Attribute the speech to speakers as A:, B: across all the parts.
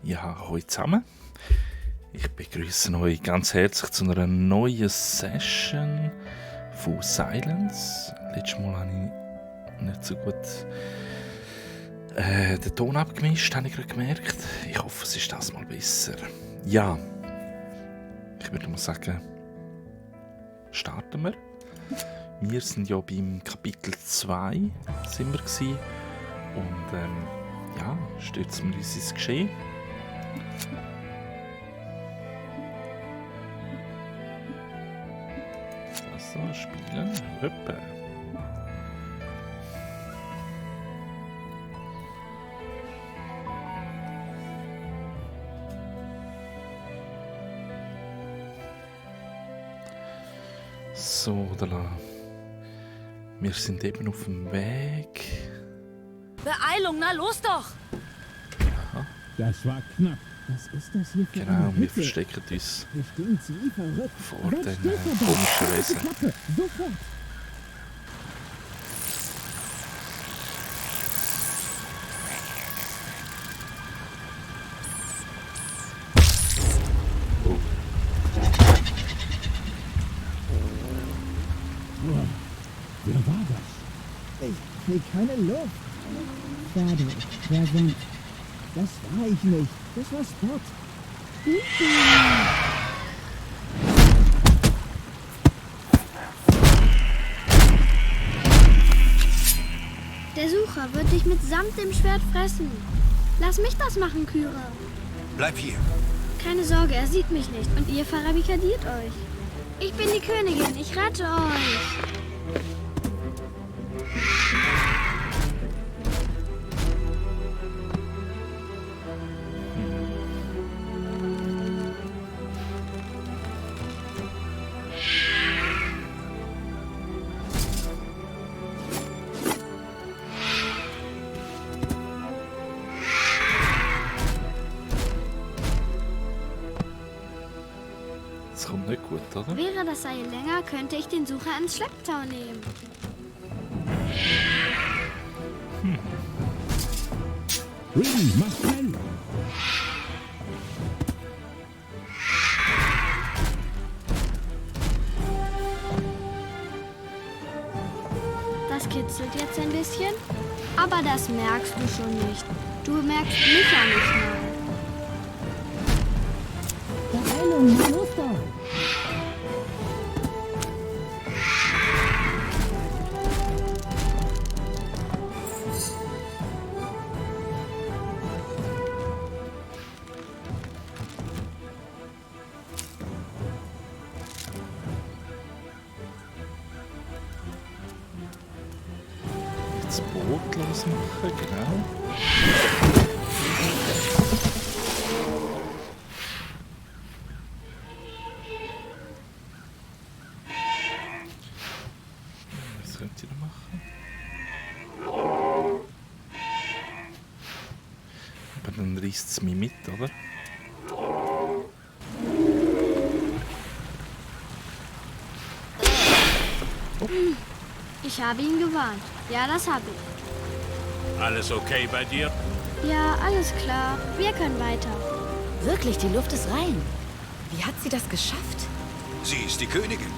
A: Ja, hallo zusammen. Ich begrüße euch ganz herzlich zu einer neuen Session von Silence. Letztes Mal habe ich nicht so gut den Ton abgemischt, habe ich gerade gemerkt. Ich hoffe, es ist das mal besser. Ja, ich würde mal sagen, starten wir. Wir sind ja beim Kapitel 2 sind wir gewesen. Und ja, stürzen wir uns ins Geschehen. Also, spielen. Hoppa. So, da. Wir sind eben auf dem Weg.
B: Beeilung, na los doch!
C: Das war knapp. Was ist das hier für
A: Genau,
C: eine
A: wir
C: Hütte?
A: verstecken uns
C: Hier stehen sie wie verrückt.
A: vor
C: Red
A: den
C: steht dabei.
A: komischen
C: Halt die
A: Wesen.
C: Klappe, sofort.
A: Oh,
C: Oh, wer war das? Ich krieg keine Luft. Schade, wer sonst? Das war ich nicht. Das war Spot.
D: Der Sucher wird dich mitsamt dem Schwert fressen. Lass mich das machen, Kyra.
E: Bleib hier.
D: Keine Sorge, er sieht mich nicht und ihr verbarrikadiert euch. Ich bin die Königin, ich rette euch.
A: das kommt nicht gut, oder?
D: Wäre das Seil länger, könnte ich den Sucher ins Schlepptau nehmen.
C: Reedy, mach schnell.
D: Das kitzelt jetzt ein bisschen, aber das merkst du schon nicht. Du merkst mich ja nicht mal.
C: Beeilung, na los doch.
A: Das Boot losmachen, genau. Was könnt ihr da machen? Aber dann reißt es mich mit, oder?
D: Ich habe ihn gewarnt. Ja, das habe ich.
E: Alles okay bei dir?
D: Ja, alles klar. Wir können weiter.
B: Wirklich, die Luft ist rein. Wie hat sie das geschafft?
E: Sie ist die Königin.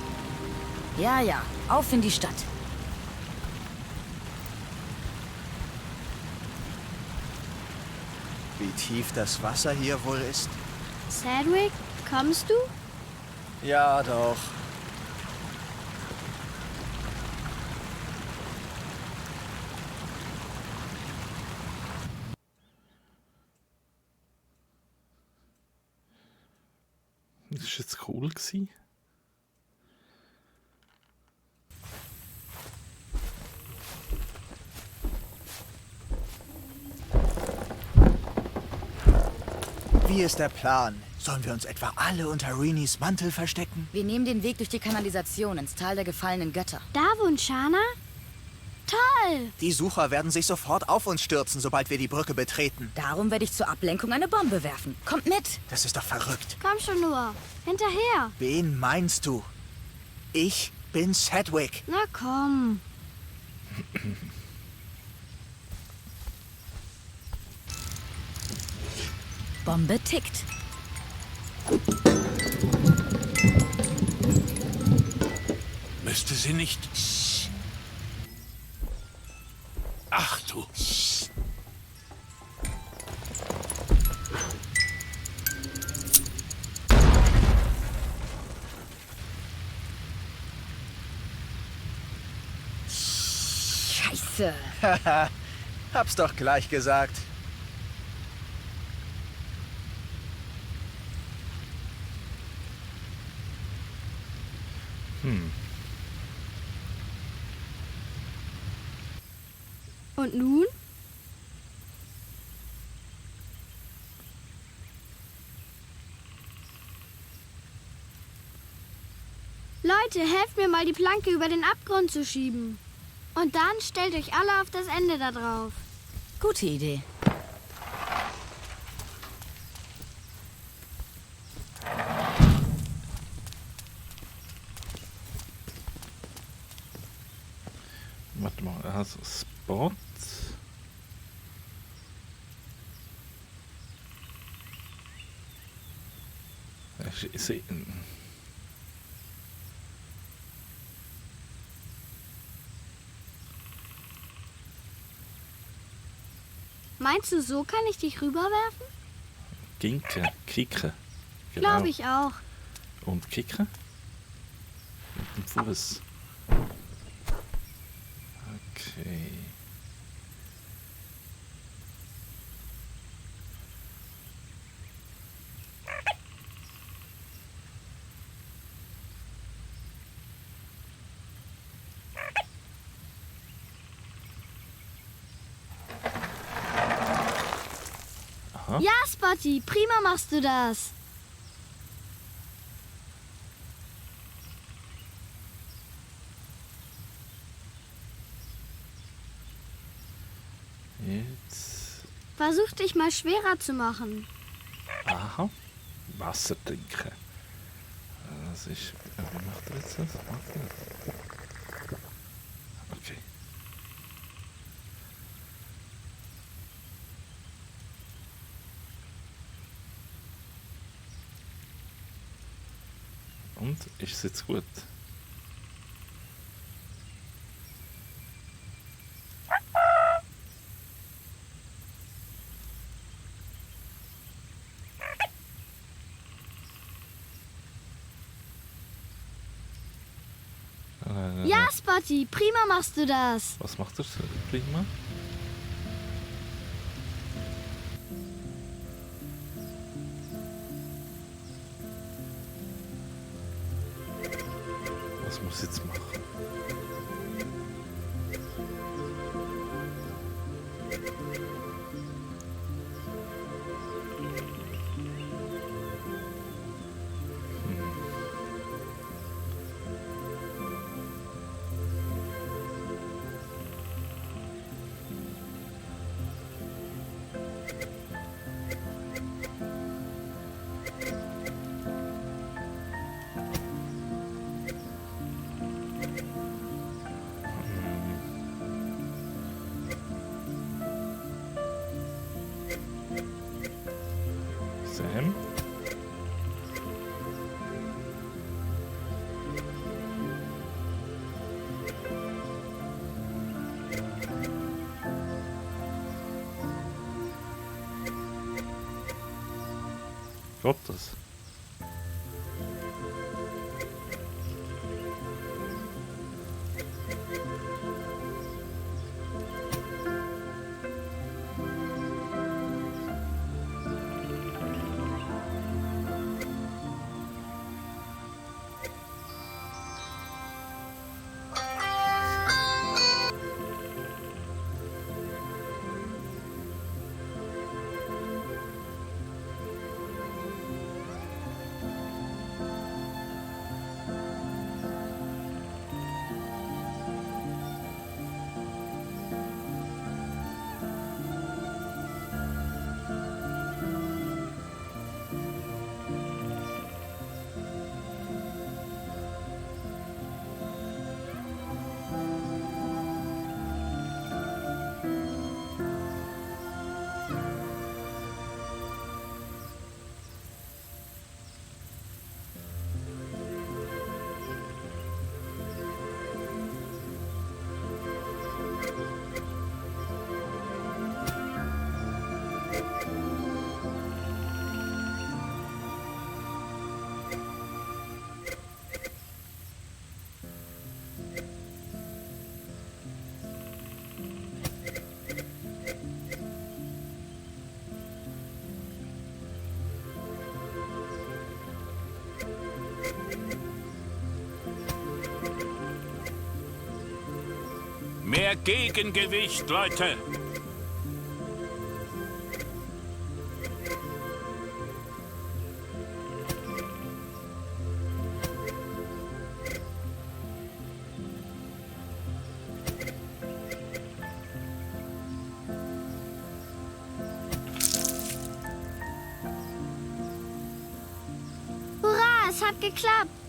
B: Ja, ja, auf in die Stadt.
F: Wie tief das Wasser hier wohl ist?
D: Sedgwick, kommst du?
F: Ja, doch.
A: Das war jetzt cool gewesen.
F: Wie ist der Plan? Sollen wir uns etwa alle unter Reenys Mantel verstecken?
B: Wir nehmen den Weg durch die Kanalisation ins Tal der gefallenen Götter.
D: Da wohnt Shana? Toll!
F: Die Sucher werden sich sofort auf uns stürzen, sobald wir die Brücke betreten.
B: Darum werde ich zur Ablenkung eine Bombe werfen. Kommt mit!
F: Das ist doch verrückt.
D: Komm schon nur. Hinterher.
F: Wen meinst du? Ich bin Sedgwick.
D: Na komm.
B: Bombe tickt.
E: Müsste sie nicht... Ach du...
B: Scheiße.
F: Hab's doch gleich gesagt.
D: Und nun? Leute, helft mir mal, die Planke über den Abgrund zu schieben. Und dann stellt euch alle auf das Ende da drauf.
B: Gute Idee.
A: Warte mal, also Spot.
D: Meinst du, so kann ich dich rüberwerfen?
A: Ginken, kicken.
D: Glaube ich auch.
A: Und kicken? Mit dem Fuß. Okay. Aha.
D: Ja, Spotty, prima machst du das.
A: Jetzt.
D: Versuch dich mal schwerer zu machen.
A: Aha. Wasser trinken. Das ist. Wie macht er jetzt das? Macht er das? Okay. Und? Ist es jetzt gut?
D: Ja, Spotty, prima machst du das.
A: Was macht er so prima? Was muss ich jetzt machen? Sam? Gottes.
E: mehr Gegengewicht, Leute.
D: Hurra, es hat geklappt.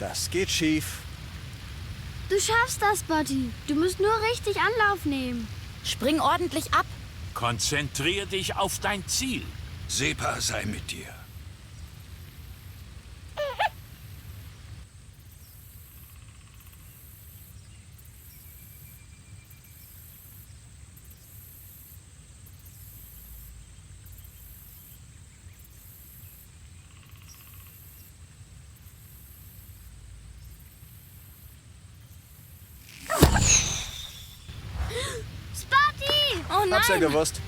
F: Das geht schief.
D: Du schaffst das, Spotty. Du musst nur richtig Anlauf nehmen.
B: Spring ordentlich ab.
E: Konzentrier dich auf dein Ziel.
G: Sepa sei mit dir.
D: Spotty!
B: Oh
F: Hab's ja
B: nein!
F: gewusst.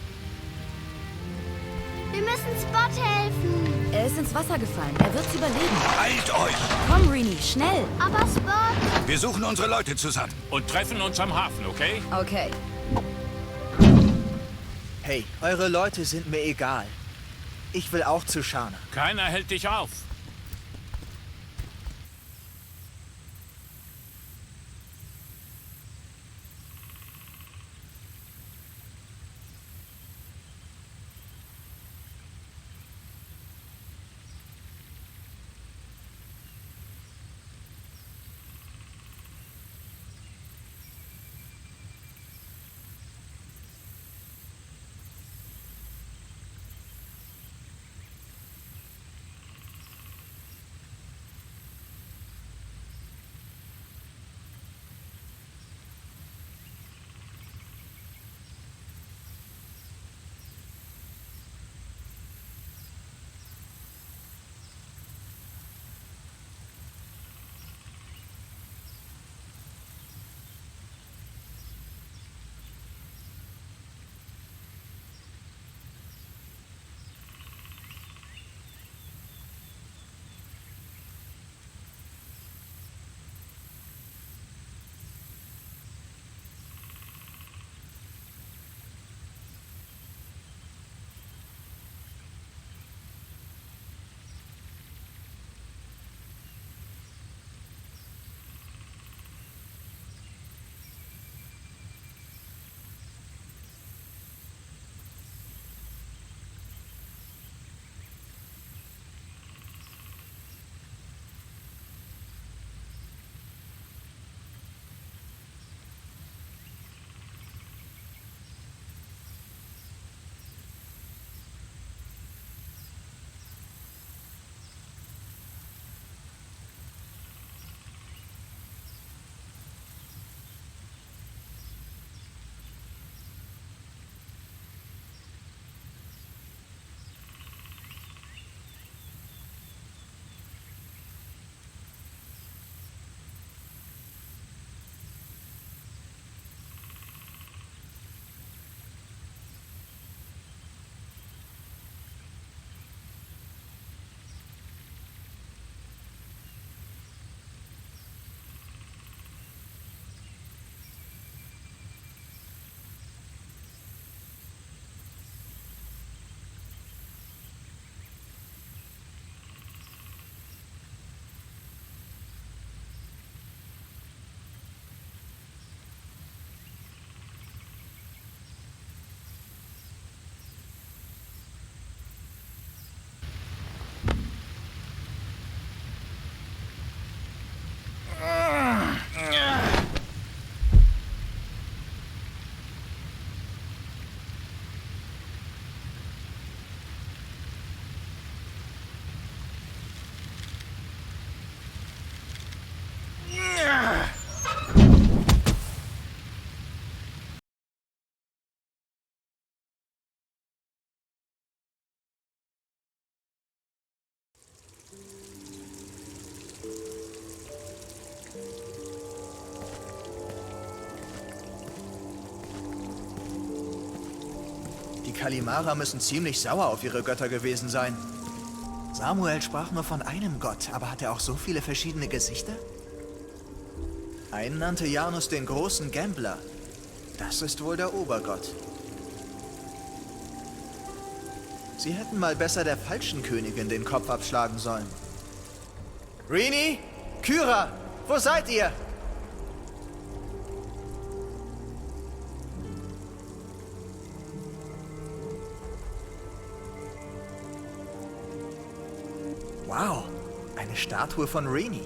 D: Wir müssen Spot helfen.
B: Er ist ins Wasser gefallen. Er wird's überleben.
G: Eilt euch!
B: Komm, Rini, schnell.
D: Aber Spot...
G: Wir suchen unsere Leute zusammen.
E: Und treffen uns am Hafen, okay?
B: Okay.
F: Hey, eure Leute sind mir egal. Ich will auch zu Shana.
E: Keiner hält dich auf.
F: Die Kalimara müssen ziemlich sauer auf ihre Götter gewesen sein. Samuel sprach nur von einem Gott, aber hat er auch so viele verschiedene Gesichter? Einen nannte Janus den großen Gambler. Das ist wohl der Obergott. Sie hätten mal besser der falschen Königin den Kopf abschlagen sollen. Rini? Kyra? Wo seid ihr? Wow, eine Statue von Rini.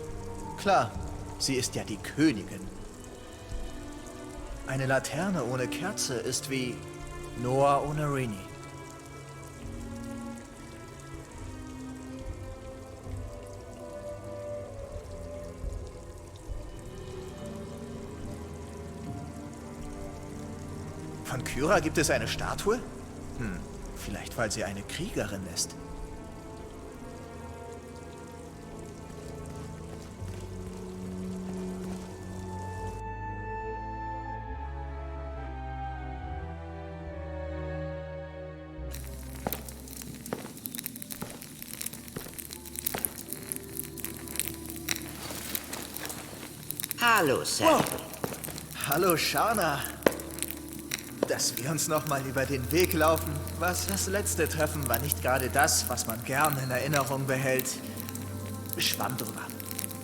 F: Klar, sie ist ja die Königin. Eine Laterne ohne Kerze ist wie Noah ohne Rini. Von Kyra gibt es eine Statue? Vielleicht weil sie eine Kriegerin ist.
H: Hallo, Sam.
F: Hallo, Shana. Dass wir uns noch mal über den Weg laufen. Was das letzte Treffen war nicht gerade das, was man gern in Erinnerung behält. Schwamm drüber.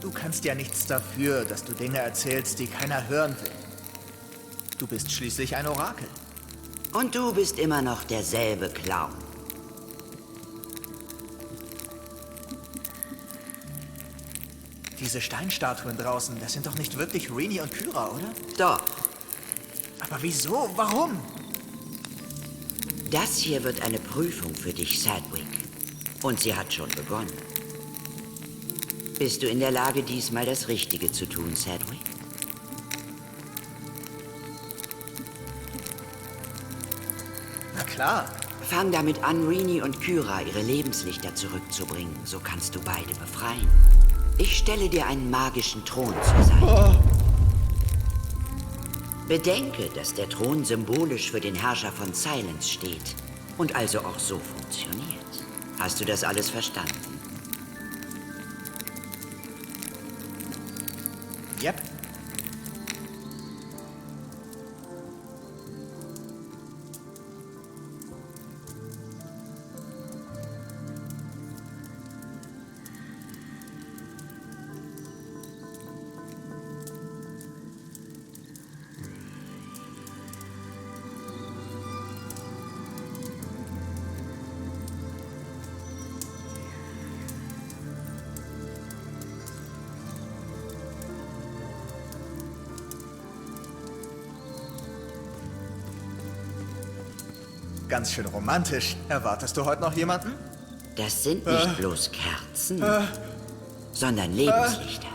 F: Du kannst ja nichts dafür, dass du Dinge erzählst, die keiner hören will. Du bist schließlich ein Orakel.
H: Und du bist immer noch derselbe Clown.
F: Diese Steinstatuen draußen, das sind doch nicht wirklich Rini und Kyra, oder?
H: Doch,
F: Aber wieso? Warum?
H: das hier wird eine Prüfung für dich, Sadwick. Und sie hat schon begonnen. Bist du in der Lage, diesmal das Richtige zu tun, Sadwick?
F: Na klar.
H: Fang damit an, Rini und Kyra ihre Lebenslichter zurückzubringen. So kannst du beide befreien. Ich stelle dir einen magischen Thron zur Seite. Bedenke, dass der Thron symbolisch für den Herrscher von Silence steht und also auch so funktioniert. Hast du das alles verstanden?
F: Yep. Ganz schön romantisch. Erwartest du heute noch jemanden?
H: Das sind nicht bloß Kerzen, sondern Lebenslichter.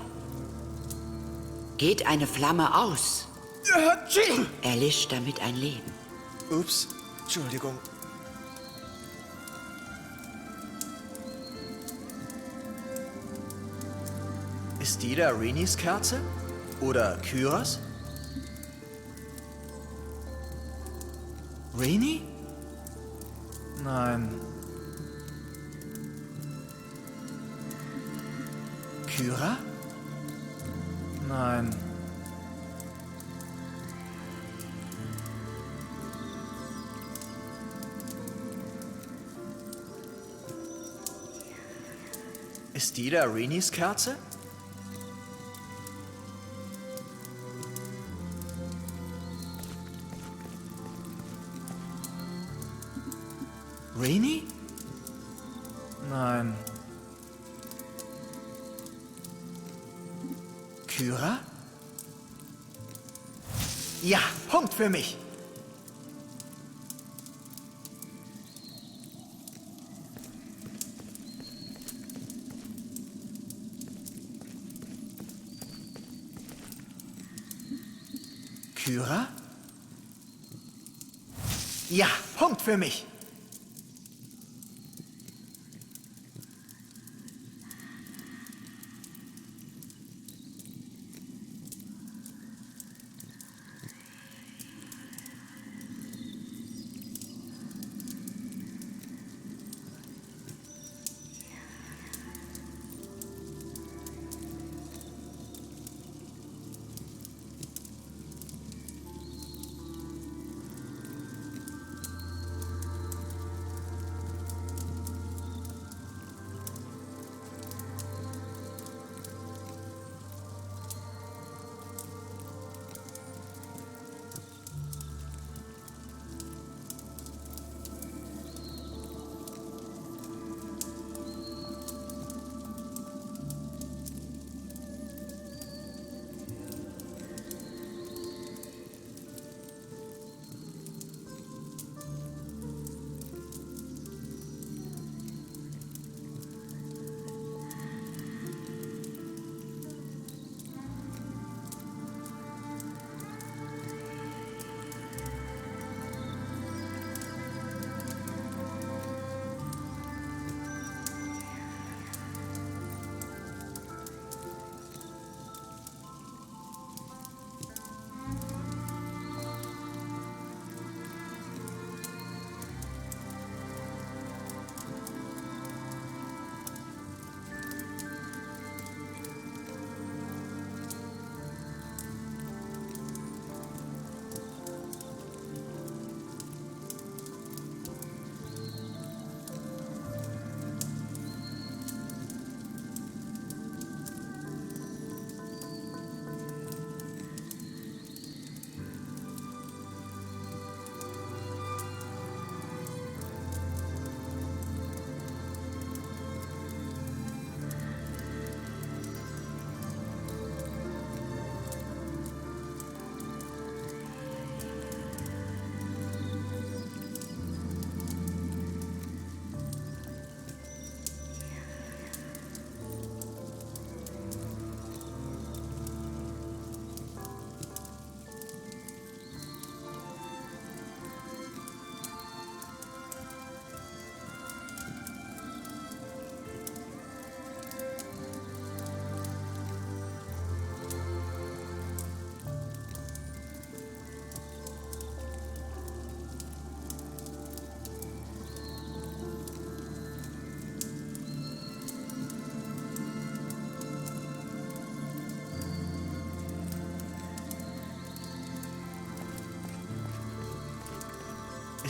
H: Geht eine Flamme aus, erlischt damit ein Leben.
F: Ups, Entschuldigung. Ist die da Rinis Kerze? Oder Kyras? Rini? Nein. Kyra? Nein. Ist die da Rinis Kerze? Rini? Nein. Kyra? Ja, Punkt für mich. Kyra? Ja, Punkt für mich.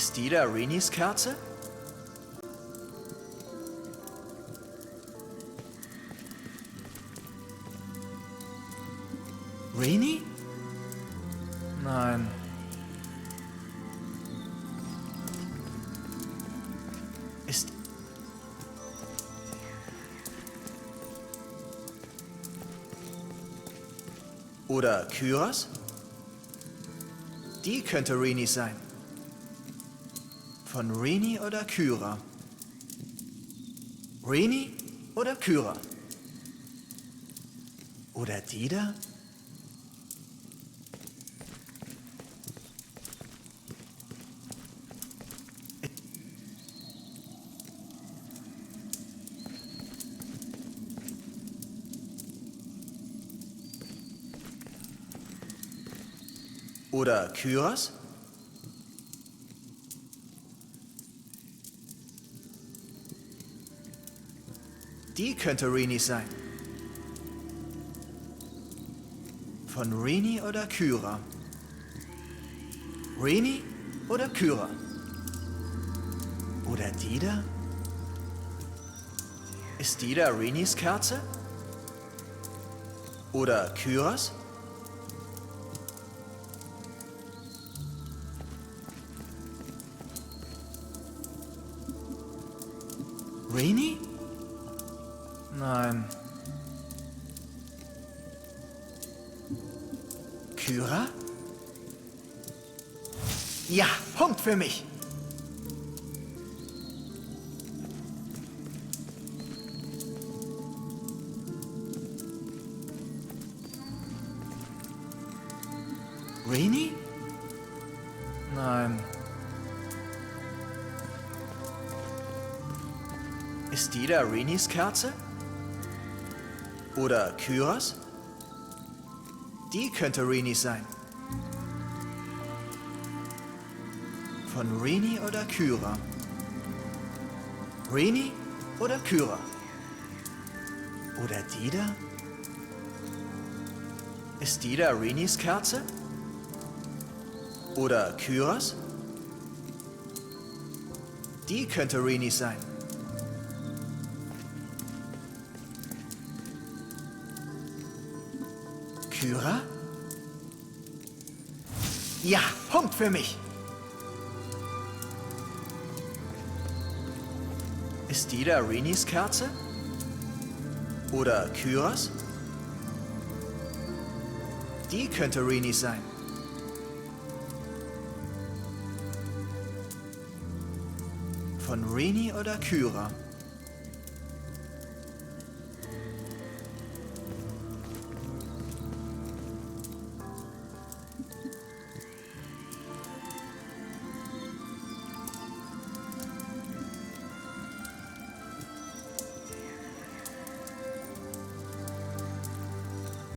F: Ist die da Renis Kerze? Rini? Nein. Ist... Oder Kyros? Die könnte Rini sein. Von Rini oder Kyra? Rini oder Kyra? Oder die da? Oder Kyros? Die könnte Rini sein. Von Rini oder Kyra? Rini oder Kyra? Oder die da? Ist die da Rinis Kerze? Oder Kyros? Rini? Nein. Kyra? Ja, Punkt für mich. Rini? Nein. Ist die da Rinis Kerze? Oder Kyros? Die könnte Rini sein. Von Rini oder Kyra? Rini oder Kyra? Oder die da? Ist die da Rinis Kerze? Oder Kyros? Die könnte Rini sein. Kyra? Ja, Punkt für mich. Ist die da Rinis Kerze? Oder Kyros? Die könnte Rini sein. Von Rini oder Kyra?